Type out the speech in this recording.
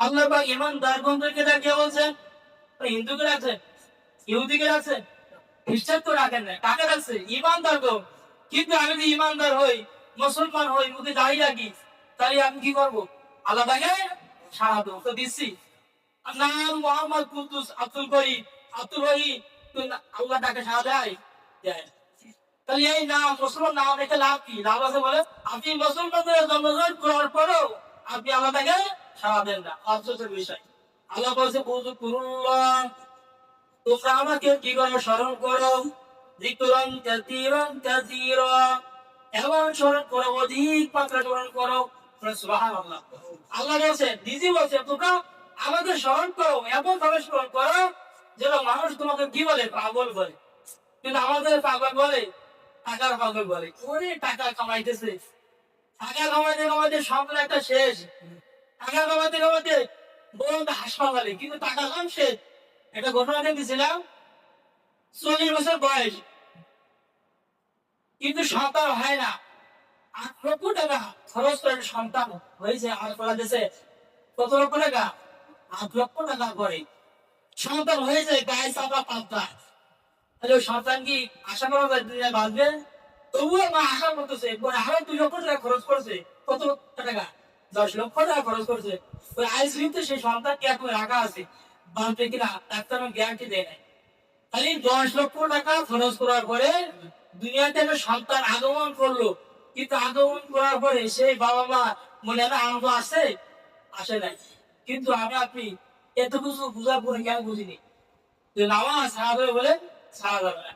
আল্লাহ পাক ইমানদার বন্ধুকে ডাকিয়ে বলছেন, হিন্দুকে রাখছেন, ইহুদিকে রাখছেন, খ্রিস্টান তো রাখেন না, কাকে রাখছে? ইমানদার গো। কিন্তু আমি যদি ইমানদার হই, মুসলমান হই, মুখে দাঁড়িয়ে রাখি, তাহলে আমি কি করবো? আল্লাহ তাকে সারা দেবো তো দিচ্ছি। নাম মোহাম্মদ কুদ্দুস আব্দুল করিম আব্দুল রহিম, আল্লাহ তাকে সারা দেয়? দেয়। তাহলে এই নাম মুসলমান নাম রেখে লাভ কি? লাভ আছে বলে? আপনি মুসলমানদের জন্মগ্রহণ করার পরেও আপনি আল্লাহ তাকে সারা দেন না, আফসোসের বিষয়। আল্লাহ বলছে কুরুল্লাহ, তোমরা আমাকে কি করো? স্মরণ করো। যিকরান কাসীরান কাসীরা, এমন স্মরণ করো, অধিক মাত্রা স্মরণ করো। সুবহানাল্লাহ। আল্লাহ বলছে, নিজে বলছে, তোমরা আমাকে স্মরণ করো, এমন ভাবে স্মরণ করো যেন মানুষ তোমাকে কি বলে? পাগল বলে। কিন্তু আমাদের পাগল বলে, টাকার পাগল বলে। ওরে টাকা কামাইতেছে, টাকা কামাইতে কামাইতে সব একটা শেষ। টাকা কামাইতে কামাইতে বলুন হাসপাতালে, কিন্তু টাকা কম শেষ। একটা ঘটনা দেখেছিলাম, 40 বছর বয়স, কিন্তু সন্তান হয় না। 8 লক্ষ টাকা খরচ করে সন্তান হয়েছে। আর বলা গেছে কত লক্ষ টাকা? 8 লক্ষ টাকা করে সন্তান হয়েছে, গায়ে চাপা পাল্টা। তাহলে ওই সন্তান কি আশা করা যায় দুনিয়ায় বাঁচবে? তবুও মা আশা করতেছে, আরো 2 লক্ষ টাকা খরচ করছে। কত লক্ষ টাকা? 10 লক্ষ টাকা খরচ করছে। ওই আইসিইউতে সেই সন্তানকে এখন রাখা আছে, বাঁচবে কিনা ডাক্তার গ্যারান্টি দেয় নাই। খালি 10 লক্ষ টাকা খরচ করার পরে দুনিয়াতে একটা সন্তান আগমন করলো, কিন্তু আগমন করার পরে সেই বাবা মা মনে একটা আনন্দ আছে? আসে নাই। কিন্তু আমি আপনি এত কিছু বুঝার পরে কেন বুঝিনি যে নামাজ সারা যাবে বলে? সারা যাবে না।